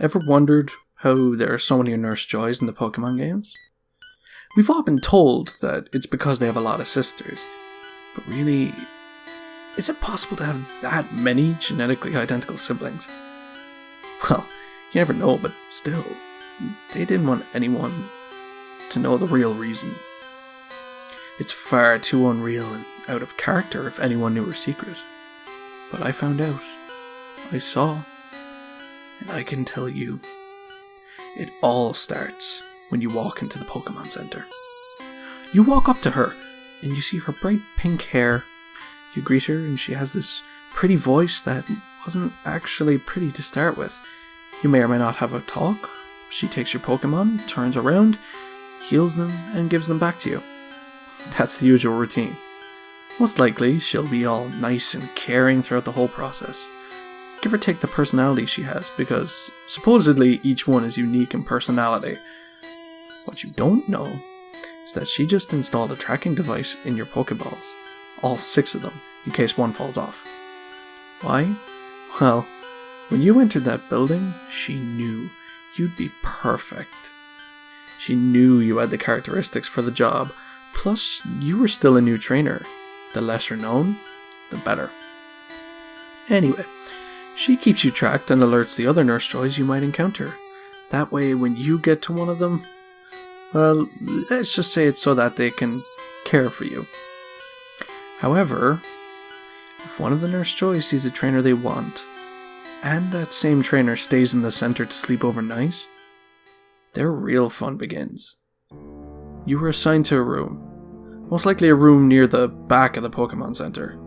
Ever wondered how there are so many Nurse Joys in the Pokemon games? We've all been told that it's because they have a lot of sisters. But really, is it possible to have that many genetically identical siblings? Well, you never know, but still, they didn't want anyone to know the real reason. It's far too unreal and out of character if anyone knew her secret. But I found out. I saw. And I can tell you. It all starts when you walk into the Pokemon Center. You walk up to her, and you see her bright pink hair. You greet her, and she has this pretty voice that wasn't actually pretty to start with. You may or may not have a talk. She takes your Pokemon, turns around, heals them, and gives them back to you. That's the usual routine. Most likely, she'll be all nice and caring throughout the whole process. Give or take the personality she has, because supposedly each one is unique in personality. What you don't know is that she just installed a tracking device in your Pokeballs, all 6 of them, in case one falls off. Why? Well, when you entered that building, she knew you'd be perfect. She knew you had the characteristics for the job, plus you were still a new trainer. The lesser known, the better. Anyway, she keeps you tracked and alerts the other Nurse Joys you might encounter. That way, when you get to one of them, well, let's just say it's so that they can care for you. However, if one of the Nurse Joys sees a trainer they want, and that same trainer stays in the center to sleep overnight, their real fun begins. You were assigned to a room, most likely a room near the back of the Pokemon Center.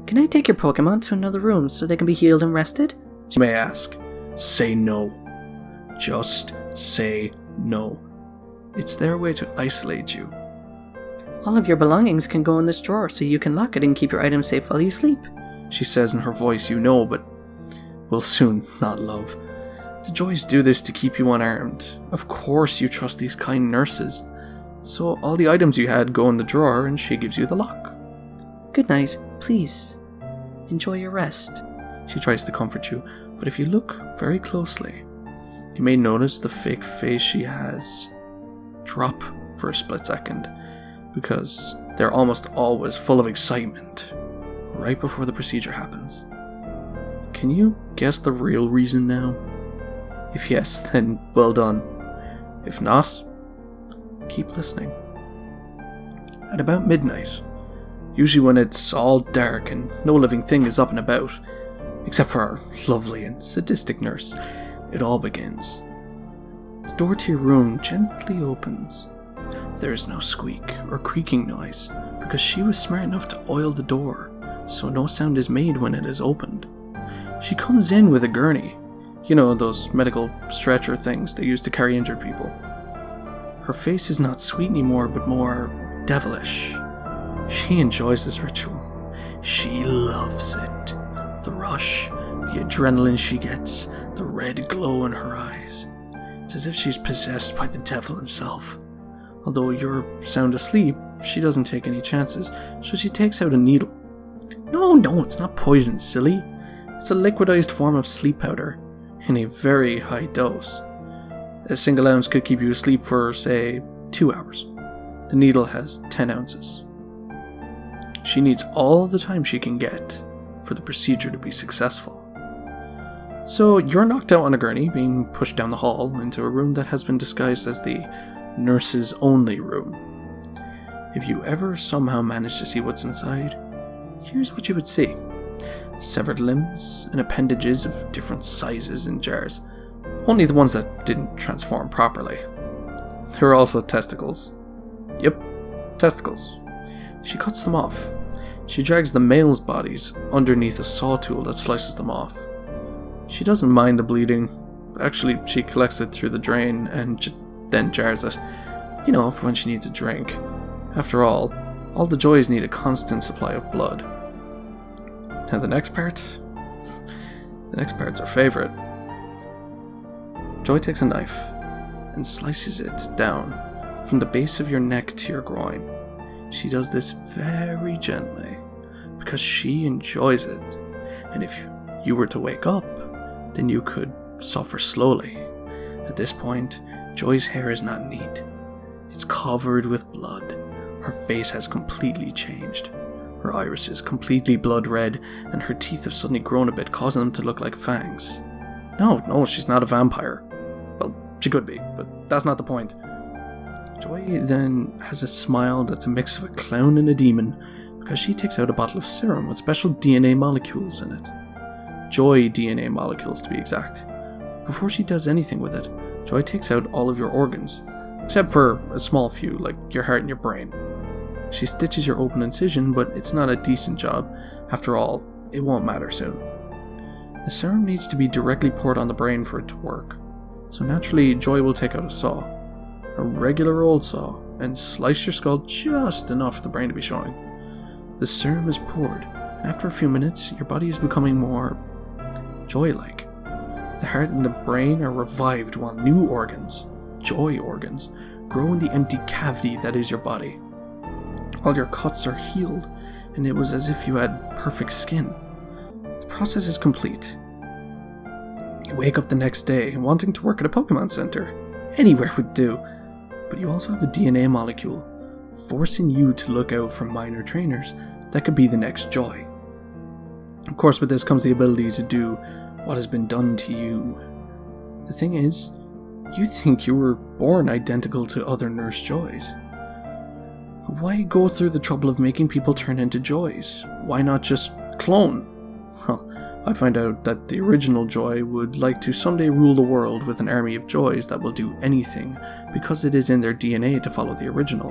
Can I take your Pokemon to another room so they can be healed and rested? She may ask. Say no. Just say no. It's their way to isolate you. All of your belongings can go in this drawer so you can lock it and keep your items safe while you sleep. She says in her voice you know, but will soon not love. The Joys do this to keep you unarmed. Of course you trust these kind nurses. So all the items you had go in the drawer and she gives you the lock. Good night, please. Enjoy your rest. She tries to comfort you, but if you look very closely, you may notice the fake face she has drop for a split second, because they're almost always full of excitement right before the procedure happens. Can you guess the real reason now? If yes, then well done. If not, keep listening. At about midnight, usually when it's all dark and no living thing is up and about, except for our lovely and sadistic nurse, it all begins. The door to your room gently opens. There is no squeak or creaking noise, because she was smart enough to oil the door, so no sound is made when it is opened. She comes in with a gurney. You know, those medical stretcher things they use to carry injured people. Her face is not sweet anymore, but more devilish. She enjoys this ritual. She loves it. The rush, the adrenaline she gets, the red glow in her eyes. It's as if she's possessed by the devil himself. Although you're sound asleep, she doesn't take any chances, so she takes out a needle. No, it's not poison, silly. It's a liquidized form of sleep powder, in a very high dose. A single ounce could keep you asleep for, say, 2 hours. The needle has 10 ounces. She needs all the time she can get for the procedure to be successful. So you're knocked out on a gurney, being pushed down the hall into a room that has been disguised as the nurse's only room. If you ever somehow manage to see what's inside, here's what you would see. Severed limbs and appendages of different sizes in jars. Only the ones that didn't transform properly. There are also testicles. Yep, testicles. She cuts them off. She drags the male's bodies underneath a saw tool that slices them off. She doesn't mind the bleeding. Actually, she collects it through the drain and then jars it. You know, for when she needs a drink. After all the Joys need a constant supply of blood. Now the next part's our favourite. Joy takes a knife and slices it down from the base of your neck to your groin. She does this very gently because she enjoys it, and if you were to wake up, then you could suffer slowly. At this point, Joy's hair is not neat. It's covered with blood. Her face has completely changed. Her iris is completely blood red, and her teeth have suddenly grown a bit, causing them to look like fangs. No, she's not a vampire. Well, she could be, but that's not the point. Joy then has a smile that's a mix of a clown and a demon, because she takes out a bottle of serum with special DNA molecules in it. Joy DNA molecules, to be exact. Before she does anything with it, Joy takes out all of your organs, except for a small few, like your heart and your brain. She stitches your open incision, but it's not a decent job. After all, it won't matter soon. The serum needs to be directly poured on the brain for it to work, so naturally Joy will take out a saw, a regular old saw, and slice your skull just enough for the brain to be showing. The serum is poured, and after a few minutes, your body is becoming more Joy-like. The heart and the brain are revived while new organs, Joy organs, grow in the empty cavity that is your body. All your cuts are healed, and it was as if you had perfect skin. The process is complete. You wake up the next day wanting to work at a Pokemon Center. Anywhere would do. But you also have a DNA molecule, forcing you to look out for minor trainers that could be the next Joy. Of course, with this comes the ability to do what has been done to you. The thing is, you think you were born identical to other Nurse Joys. Why go through the trouble of making people turn into Joys? Why not just clone? I find out that the original Joy would like to someday rule the world with an army of Joys that will do anything because it is in their DNA to follow the original.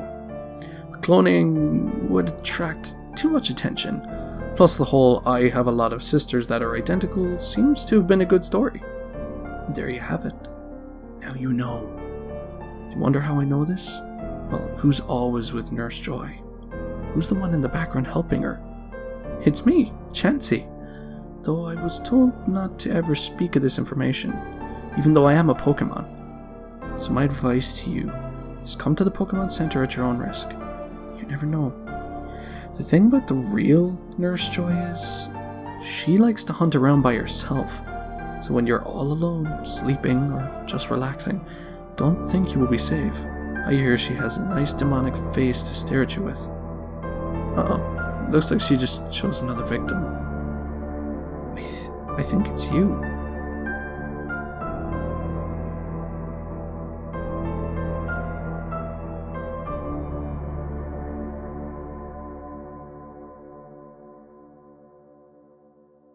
But cloning would attract too much attention. Plus the whole I have a lot of sisters that are identical seems to have been a good story. And there you have it. Now you know. Do you wonder how I know this? Well, who's always with Nurse Joy? Who's the one in the background helping her? It's me, Chansey. Though I was told not to ever speak of this information, even though I am a Pokemon. So my advice to you is come to the Pokemon Center at your own risk. You never know. The thing about the real Nurse Joy is, she likes to hunt around by herself. So when you're all alone, sleeping, or just relaxing, don't think you will be safe. I hear she has a nice demonic face to stare at you with. Uh-oh. Looks like she just chose another victim. I think it's you.